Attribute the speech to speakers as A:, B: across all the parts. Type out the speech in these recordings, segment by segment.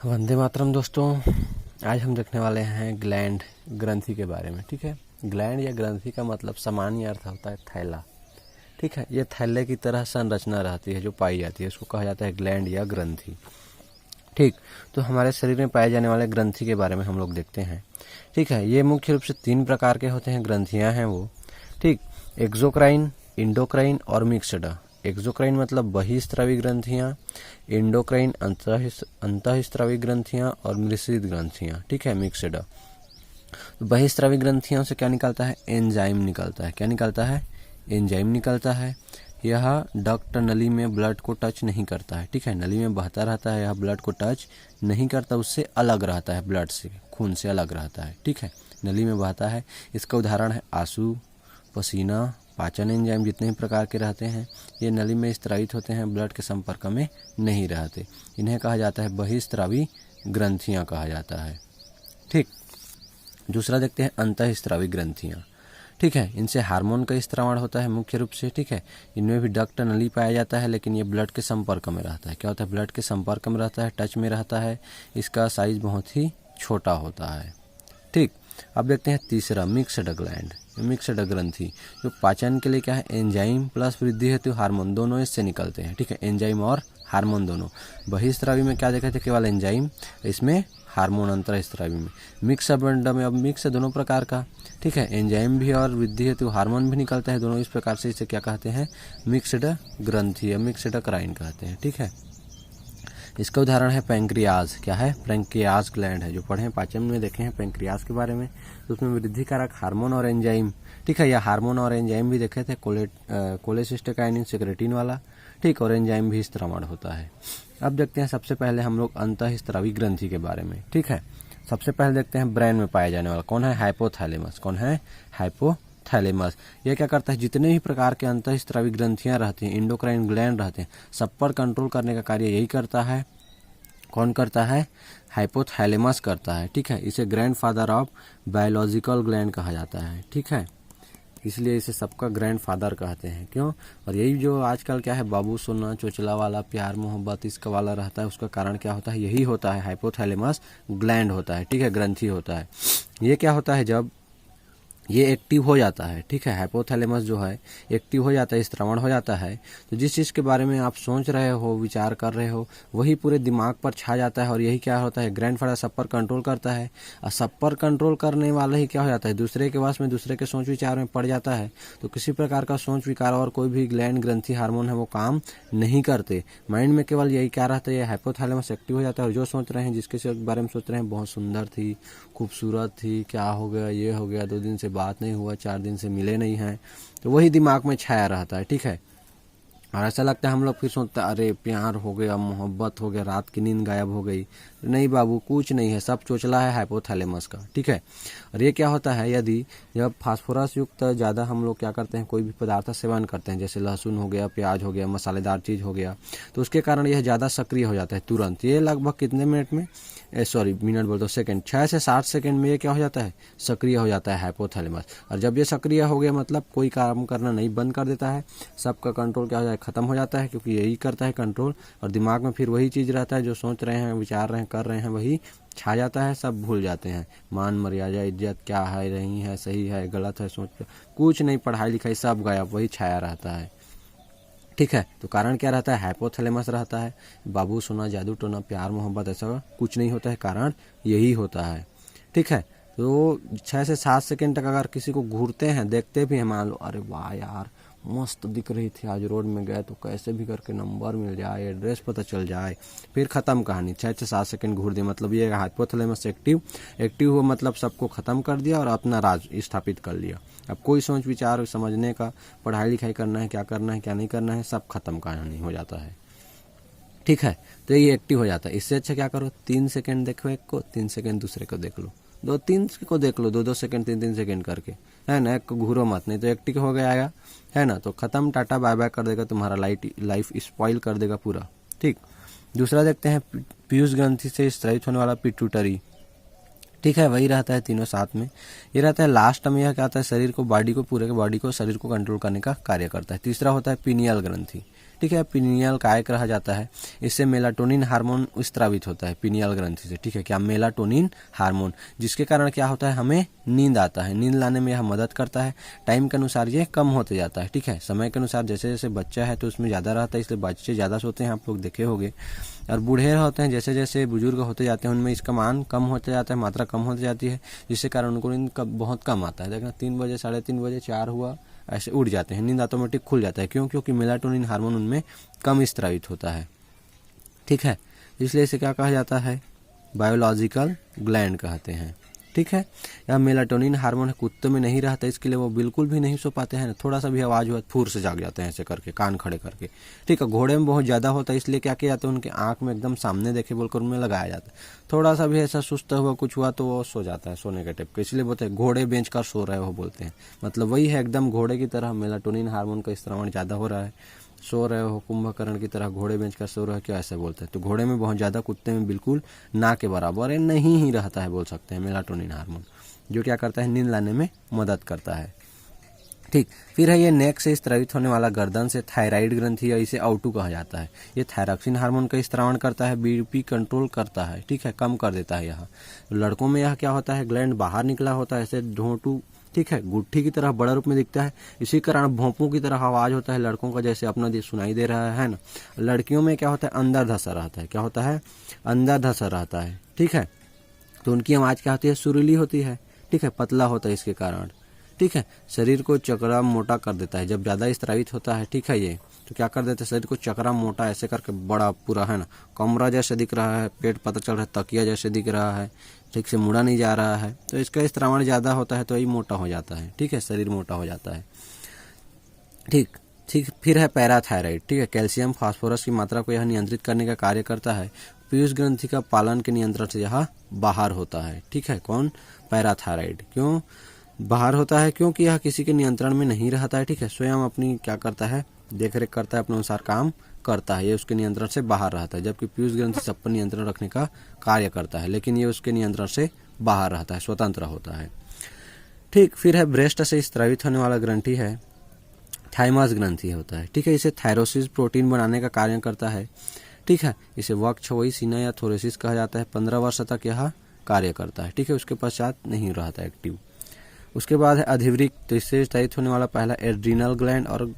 A: वंदे मातरम दोस्तों। आज हम देखने वाले हैं ग्लैंड ग्रंथि के बारे में। ठीक है, ग्लैंड या ग्रंथि का मतलब सामान्य अर्थ होता है थैला। ठीक है, ये थैले की तरह संरचना रहती है जो पाई जाती है, उसको कहा जाता है ग्लैंड या ग्रंथि। ठीक, तो हमारे शरीर में पाए जाने वाले ग्रंथि के बारे में हम लोग देखते हैं। ठीक है, ये मुख्य रूप से 3 प्रकार के होते हैं, ग्रंथियां हैं वो। ठीक, एक्सोक्राइन, इंडोक्राइन और मिक्स्ड। एक्सोक्राइन मतलब बहिस्रावी ग्रंथियां, इंडोक्राइन अंतःस्रावी ग्रंथियां और मिश्रित ग्रंथियां। ठीक है, मिक्स्ड। बहिस्रावी ग्रंथियों से क्या निकलता है? एंजाइम निकलता है। क्या निकलता है? एंजाइम निकलता है। यह डक्ट नली में ब्लड को टच नहीं करता है। ठीक है, नली में बहता रहता है, यह ब्लड को टच नहीं करता, उससे अलग रहता है, ब्लड से, खून से अलग रहता है। ठीक है, नली में बहता है। इसका उदाहरण है आंसू, पसीना, पाचन एंजाइम। जितने ही प्रकार के रहते हैं ये नली में स्त्रावित होते हैं, ब्लड के संपर्क में नहीं रहते। इन्हें कहा जाता है बहिस्रावी ग्रंथियां कहा जाता है। ठीक, दूसरा देखते हैं अंतःस्रावी ग्रंथियां। ठीक है, इनसे हार्मोन का स्त्रावण होता है मुख्य रूप से। ठीक है, इनमें भी डक्ट नली पाया जाता है, लेकिन ये ब्लड के संपर्क में रहता है। क्या होता है? ब्लड के संपर्क में रहता है, टच में रहता है। इसका साइज बहुत ही छोटा होता है। ठीक, अब देखते हैं तीसरा मिक्स्ड ग्लैंड, मिक्स्ड ग्रंथि, जो पाचन के लिए क्या है? एंजाइम प्लस वृद्धि हेतु हार्मोन, दोनों इससे निकलते हैं। ठीक है, एंजाइम और हार्मोन दोनों। बहिस्रावी में क्या देखा थे? केवल एंजाइम, इसमें हार्मोन अंतःस्रावी में। मिक्स्ड में अब मिक्स है दोनों प्रकार का। ठीक है, एंजाइम भी और वृद्धि हेतु हार्मोन भी निकलता है, दोनों इस प्रकार से। इसे क्या कहते हैं? मिक्स्ड ग्रंथि या मिक्स्ड क्राइन कहते हैं। ठीक है, इसका उदाहरण है पैंक्रियाज। क्या है? पैंक्रियाज ग्लैंड है, जो पढ़े हैं पाचन में, देखे हैं पैंक्रियाज के बारे में। तो उसमें वृद्धि कारक हार्मोन और एंजाइम। ठीक है, यह हार्मोन और एंजाइम भी देखे थे, कोलेसिस्टेकाइनिन सिक्रेटिन वाला। ठीक, और एंजाइम भी स्त्रावण होता है। अब देखते हैं सबसे पहले हम लोग अंतःस्रावी ग्रंथि के बारे में। ठीक है, सबसे पहले देखते हैं ब्रेन में पाया जाने वाला। कौन है? हाइपोथैलेमस। कौन है? हाइपोथैलेमस। यह क्या करता है? जितने भी प्रकार के अंतःस्रावी ग्रंथियां रहती हैं, इंडोक्राइन ग्लैंड रहते हैं, सब पर कंट्रोल करने का कार्य यही करता है। कौन करता है? हाइपोथैलेमस करता है। ठीक है, इसे ग्रैंडफादर ऑफ बायोलॉजिकल ग्लैंड कहा जाता है। ठीक है, इसलिए इसे सबका ग्रैंडफादर कहते हैं। क्यों? और यही जो आजकल क्या है, बाबू सोना, चोचला वाला, प्यार मोहब्बत इसका वाला रहता है, उसका कारण क्या होता है? यही होता है, हाइपोथैलेमस ग्लैंड होता है। ठीक है, ग्रंथि होता है। ये क्या होता है? जब ये एक्टिव हो जाता है, ठीक है, हाइपोथैलेमस जो है एक्टिव हो जाता है, स्त्रावण हो जाता है, तो जिस चीज़ के बारे में आप सोच रहे हो, विचार कर रहे हो, वही पूरे दिमाग पर छा जाता है। और यही क्या होता है? ग्रैंडफादर सब पर कंट्रोल करता है। और सब पर कंट्रोल करने वाला ही क्या हो जाता है? दूसरे के वश में, दूसरे के सोच विचार में पड़ जाता है। तो किसी प्रकार का सोच विकार और कोई भी ग्लैंड ग्रंथि हार्मोन है वो काम नहीं करते। माइंड में केवल यही क्या रहता है? ये हाइपोथैलेमस एक्टिव हो जाता है, और जो सोच रहे हैं, जिसके बारे में सोच रहे हैं, बहुत सुंदर थी, खूबसूरत थी, क्या हो गया, ये हो गया, 2 दिन से बात नहीं हुआ, 4 दिन से मिले नहीं हैं, तो वही दिमाग में छाया रहता है। ठीक है, और ऐसा लगता है हम लोग फिर सोचते हैं अरे प्यार हो गया, मोहब्बत हो गया, रात की नींद गायब हो गई। नहीं बाबू, कुछ नहीं है, सब चोचला है हाइपोथैलेमस का। ठीक है, और ये क्या होता है? यदि जब फास्फोरस युक्त ज़्यादा हम लोग क्या करते हैं, कोई भी पदार्थ सेवन करते हैं, जैसे लहसुन हो गया, प्याज हो गया, मसालेदार चीज़ हो गया, तो उसके कारण यह ज़्यादा सक्रिय हो जाता है तुरंत। ये लगभग कितने मिनट में, मिनट बोल दो, सेकंड, 6 से 7 सेकंड में ये क्या हो जाता है? सक्रिय हो जाता है हाइपोथैलेमस। और जब ये सक्रिय हो गया मतलब कोई काम करना नहीं, बंद कर देता है, सबका कंट्रोल क्या हो जाता है? खत्म हो जाता है, क्योंकि यही करता है कंट्रोल। और दिमाग में फिर वही चीज़ रहता है, जो सोच रहे हैं, विचार रहे हैं, कर रहे हैं, वही छा जाता है, सब भूल जाते हैं। मान मर्यादा, इज्जत क्या है, नहीं है, सही है, गलत है, सोच कुछ नहीं, पढ़ाई लिखाई सब गायब, वही छाया रहता है। ठीक है, तो कारण क्या रहता है? हाइपोथैलेमस रहता है। बाबू सोना, जादू टोना, प्यार मोहब्बत ऐसा कुछ नहीं होता है, कारण यही होता है। ठीक है, तो 6 से 7 सेकंड तक अगर किसी को घूरते हैं, देखते भी हैं, मान लो अरे वाह यार मस्त दिख रही थी, आज रोड में गए तो कैसे भी करके नंबर मिल जाए, एड्रेस पता चल जाए, फिर खत्म कहानी। 6 से 7 सेकंड घूर दिया, मतलब ये हाइपोथैलेमस एक्टिव हुआ, मतलब सबको खत्म कर दिया और अपना राज स्थापित कर लिया। अब कोई सोच विचार समझने का, पढ़ाई लिखाई करना है, क्या करना है, क्या नहीं करना है, सब खत्म कहानी हो जाता है। ठीक है, तो ये एक्टिव हो जाता है। इससे अच्छा क्या करो, 3 सेकंड देखो एक को, 3 सेकंड दूसरे को देख लो, 2-3 को देख लो, 2-2 सेकंड, 3-3 सेकंड करके, है ना। एक को घूरो मत, नहीं तो एक्टिव हो गया है ना, तो खत्म, टाटा बाय बाय कर देगा, तुम्हारा लाइफ स्पॉइल कर देगा पूरा। ठीक, दूसरा देखते हैं पीयूष ग्रंथि से स्रावित होने वाला पिट्यूटरी। ठीक है, वही रहता है, तीनों साथ में ये रहता है। लास्ट में यह क्या आता है? शरीर को, बॉडी को, पूरे के बॉडी को, शरीर को कंट्रोल करने का कार्य करता है। तीसरा होता है पीनियल ग्रंथि। ठीक है। पीनियल काय कहा जाता है, इससे मेलाटोनिन हार्मोन स्रावित होता है पीनियल ग्रंथि से, ठीक है। क्या, मेलाटोनिन हार्मोन, जिसके कारण क्या होता है, हमें नींद आता है, नींद लाने में यह मदद करता है। टाइम के अनुसार ये कम होते जाता है, ठीक है। समय के अनुसार जैसे जैसे बच्चा है तो उसमें ज़्यादा रहता है, इसलिए बच्चे ज़्यादा सोते हैं, आप लोग देखे होंगे। और बूढ़े होते हैं, जैसे जैसे बुजुर्ग होते जाते हैं उनमें इसका मान कम होते जाता है, मात्रा कम होती जाती है, जिसके कारण उनको नींद बहुत कम आता है। देखना 3 बजे, 3:30 बजे, 4 हुआ, ऐसे उठ जाते हैं, नींद ऑटोमेटिक खुल जाता है। क्यों? क्योंकि मेलाटोनिन हार्मोन उनमें कम स्रावित होता है, ठीक है। इसलिए इसे क्या कहा जाता है, बायोलॉजिकल ग्लैंड कहते हैं, ठीक है। यह मेलाटोनिन हार्मोन कुत्तों में नहीं रहता, इसके लिए वो बिल्कुल भी नहीं सो पाते हैं, थोड़ा सा भी आवाज़ हुआ फूर से जाग जाते हैं ऐसे करके, कान खड़े करके, ठीक है। घोड़े में बहुत ज़्यादा होता है, इसलिए क्या किया जाता है, उनके आँख में एकदम सामने देखे बोलकर उनमें लगाया जाता है। थोड़ा सा भी ऐसा सुस्त हुआ कुछ हुआ तो वो सो जाता है, सोने के टाइप के, इसलिए बोलते हैं घोड़े बेच कर सो रहे हो बोलते हैं। मतलब वही है, एकदम घोड़े की तरह मेलाटोनिन हार्मोन का स्रावण ज़्यादा हो रहा है, सो रहे हो, कुंभकर्ण की तरह घोड़े बेच कर सो रहे हो, क्या ऐसे बोलते हैं। तो घोड़े में बहुत ज़्यादा, कुत्ते में बिल्कुल ना के बराबर है, नहीं ही रहता है बोल सकते हैं मेलाटोनिन हार्मोन, जो क्या करता है, नींद लाने में मदद करता है, ठीक। फिर है ये नेक से स्रावित होने वाला गर्दन से थायराइड ग्रंथि है, इसे आउटू कहा जाता है। ये थायरॉक्सिन हार्मोन का स्रावण करता है, बीपी कंट्रोल करता है, ठीक है, कम कर देता है। यह लड़कों में यह क्या होता है, ग्लैंड बाहर निकला होता है, ऐसे ढोंटू, ठीक है, गुट्ठी की तरह बड़ा रूप में दिखता है, इसी कारण भोंपू की तरह आवाज होता है लड़कों का, जैसे अपना सुनाई दे रहा है ना। लड़कियों में क्या होता है, अंदर धसा रहता है, क्या होता है, अंदर धसा रहता है, ठीक है। तो उनकी आवाज क्या होती है, सुरीली होती है, ठीक है, पतला होता है इसके कारण, ठीक है। शरीर को चकरा मोटा कर देता है जब ज्यादा स्रावित होता है, ठीक है। ये तो क्या कर देता है, शरीर को चकरा मोटा ऐसे करके बड़ा पूरा, है ना, कमरा जैसे दिख रहा है, पेट पता चल रहा है तकिया जैसे दिख रहा है, ठीक से मुड़ा नहीं जा रहा है, तो इसका स्रावण ज्यादा होता है तो ये मोटा हो जाता है, ठीक है, शरीर मोटा हो जाता है, ठीक ठीक। फिर है पैराथायराइड, ठीक है, कैल्शियम फास्फोरस की मात्रा को यह नियंत्रित करने का कार्य करता है। पीयूष ग्रंथि का पालन के नियंत्रण से यह बाहर होता है, ठीक है। कौन, पैराथायराइड, क्यों बाहर होता है, क्योंकि यह किसी के नियंत्रण में नहीं रहता है, ठीक है। स्वयं अपनी क्या करता है, देख रेख करता है, अपने अनुसार काम करता है, ये उसके नियंत्रण से बाहर रहता है। जबकि पीयूष ग्रंथि सब पर नियंत्रण रखने का कार्य करता है, लेकिन ये उसके नियंत्रण से बाहर रहता है, स्वतंत्र होता है, ठीक। फिर है ब्रेस्ट से स्रावित होने वाला ग्रंथि है, थाइमस ग्रंथि होता है, ठीक है। इसे थायरोसिस प्रोटीन बनाने का कार्य करता है, ठीक है। इसे वक्ष, छवई, सीना या थोरेसिस कहा जाता है। 15 वर्ष तक यह कार्य करता है, ठीक है। उसके पश्चात नहीं रहता एक्टिव। उसके बाद है अधिवृक्क, तो इससे स्रावित होने वाला पहला एड्रिनल ग्लैंड और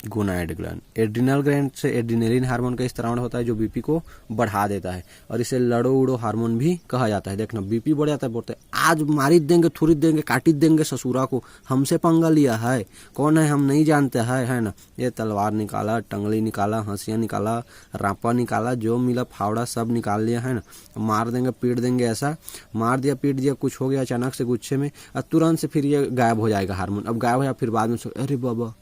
A: गोनाइड ग्लैंड। एड्रिनल ग्लैंड से एड्रिनलिन हार्मोन का स्रावण होता है, जो बीपी को बढ़ा देता है, और इसे लड़ो उड़ो हार्मोन भी कहा जाता है। देखना बीपी बढ़ जाता है, बोलते हैं आज मारी देंगे, थोड़ी देंगे, काटी देंगे ससुरा को, हमसे पंगा लिया है, कौन है हम नहीं जानते हैं, है ना। ये तलवार निकाला, टंगली निकाला, हंसिया निकाला, रापा निकाला, जो मिला फावड़ा सब निकाल लिया, है ना। मार देंगे, पीट देंगे, ऐसा मार दिया, पीट दिया, कुछ हो गया अचानक से गुस्से में, और तुरंत से फिर ये गायब हो जाएगा हार्मोन। अब गायब हो जाए, फिर बाद में अरे बाबा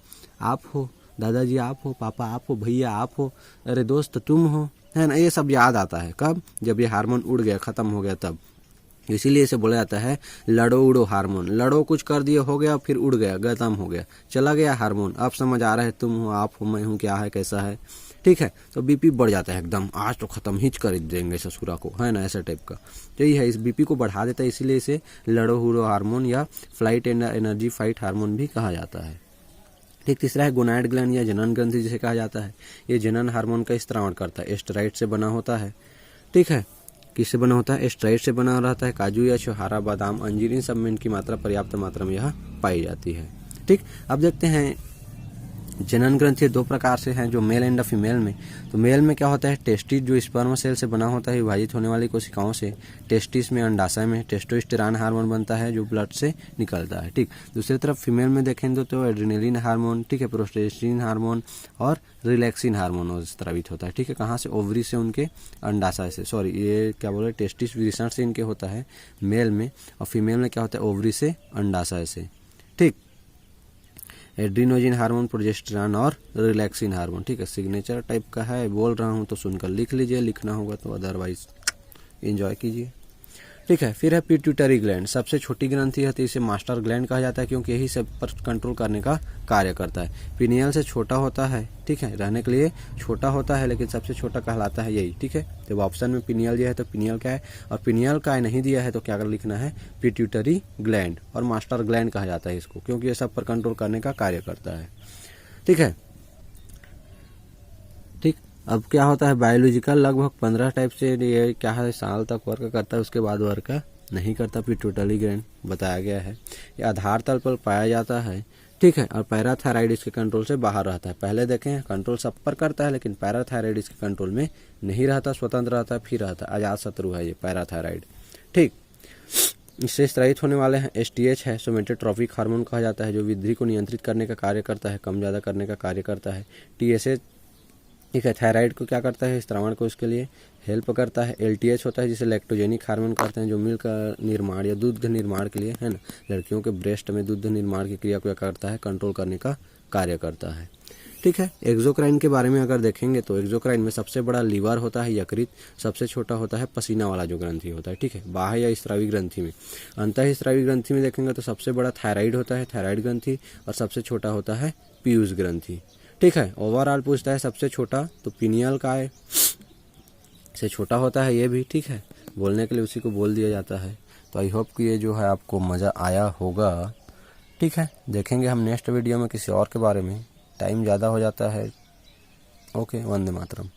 A: आप हो, दादाजी आप हो, पापा आप हो, भैया आप हो, अरे दोस्त तुम हो, है ना। ये सब याद आता है कब, जब ये हार्मोन उड़ गया, खत्म हो गया तब। इसीलिए इसे बोला जाता है लड़ो उड़ो हार्मोन। लड़ो कुछ कर दिए, हो गया, फिर उड़ गया, खत्म हो गया, चला गया हार्मोन। अब समझ आ रहा है, तुम हो, आप हो, मैं हूँ, क्या है, कैसा है, ठीक है। तो बीपी बढ़ जाता है एकदम, आज तो खत्म ही कर देंगे ससुरा को, है ना, ऐसा टाइप का। तो यही है, इस बीपी को बढ़ा देता है, इसीलिए इसे लड़ो उड़ो हार्मोन या flight and energy fight hormone भी कहा जाता है, ठीक। तीसरा है गोनाइड ग्लैंड या जनन ग्रंथि जिसे कहा जाता है। ये जनन हार्मोन का स्रावण करता है, एस्टेरॉइड से बना होता है, ठीक है। किससे बना होता है, एस्टेरॉइड से बना रहता है। काजू या छोहारा, बादाम, अंजीर, इन सब में इनकी मात्रा पर्याप्त मात्रा में यह पाई जाती है, ठीक। अब देखते हैं जनन ग्रंथि 2 प्रकार से हैं, जो मेल एंड फीमेल में। तो मेल में क्या होता है, टेस्टिस जो स्पर्म सेल से बना होता है, विभाजित होने वाली कोशिकाओं से। टेस्टिस में, अंडाशय में टेस्टोस्टेरोन हार्मोन बनता है, जो ब्लड से निकलता है, ठीक। दूसरी तरफ फीमेल में देखेंगे तो एड्रेनलिन हार्मोन, ठीक है, प्रोस्टेजिन हार्मोन और रिलैक्सिन हार्मोन स्रावित होता है, ठीक है। कहाँ से, ओवरी से, उनके अंडाशय से, सॉरी ये क्या बोले, टेस्टिस वृषण से इनके होता है मेल में, और फीमेल में क्या होता है, ओवरी से, अंडाशय से, ठीक। एड्रीनोजिन हार्मोन, प्रोजेस्टेरॉन और रिलैक्सिन हार्मोन, ठीक है। सिग्नेचर टाइप का है, बोल रहा हूँ तो सुनकर लिख लीजिए, लिखना होगा तो अदरवाइज एंजॉय कीजिए, ठीक है। फिर है पिट्यूटरी ग्लैंड, सबसे छोटी ग्रंथि है, तो इसे मास्टर ग्लैंड कहा जाता है, क्योंकि यही सब पर कंट्रोल करने का कार्य करता है। पिनियल से छोटा होता है, ठीक है, रहने के लिए छोटा होता है, लेकिन सबसे छोटा कहलाता है यही, ठीक है। जब ऑप्शन में पिनियल दिया है तो पिनियल क्या है, और पिनियल का नहीं दिया है तो क्या लिखना है, पिट्यूटरी ग्लैंड, और मास्टर ग्लैंड कहा जाता है इसको, क्योंकि ये सब पर कंट्रोल करने का कार्य करता है, ठीक है। अब क्या होता है बायोलॉजिकल लगभग 15 टाइप से ये क्या है साल तक वर्क करता है, उसके बाद वर्क नहीं करता पिट्यूटरी ग्लैंड बताया गया है। ये आधार तल पर पाया जाता है, ठीक है, और पैराथायराइड इसके कंट्रोल से बाहर रहता है। पहले देखें कंट्रोल सब पर करता है लेकिन पैराथायराइड इसके कंट्रोल में नहीं रहता, स्वतंत्र रहता है, फिर रहता है, अजात शत्रु है ये पैराथायराइड, ठीक। इससे स्रावित होने वाले हैं एसटीएच है, सोमेटोट्रॉपिक हार्मोन कहा जाता है, जो वृद्धि को नियंत्रित करने का कार्य करता है, कम ज़्यादा करने का कार्य करता है। टीएसएच, ठीक है, थायराइड को क्या करता है, स्त्रावण को उसके लिए हेल्प करता है। एलटीएच होता है जिसे लैक्टोजेनिक हार्मोन कहते हैं, जो मिल्क निर्माण या दूध निर्माण के लिए, है ना, लड़कियों के ब्रेस्ट में दूध निर्माण की क्रिया को क्या करता है, कंट्रोल करने का कार्य करता है, ठीक है। एक्सोक्राइन के बारे में अगर देखेंगे तो एक्सोक्राइन में सबसे बड़ा लीवर होता है यकृत, सबसे छोटा होता है पसीना वाला जो ग्रंथि होता है, ठीक है, बाह्य या स्रावी ग्रंथि में। अंतःस्रावी ग्रंथि में देखेंगे तो सबसे बड़ा थायराइड होता है, थायराइड ग्रंथि, और सबसे छोटा होता है पीयूष ग्रंथि, ठीक है। ओवरऑल पूछता है सबसे छोटा तो पिनियल का है, से छोटा होता है ये भी, ठीक है, बोलने के लिए उसी को बोल दिया जाता है। तो आई होप कि ये जो है आपको मज़ा आया होगा, ठीक है। देखेंगे हम नेक्स्ट वीडियो में किसी और के बारे में, टाइम ज़्यादा हो जाता है। ओके, वंदे मातरम।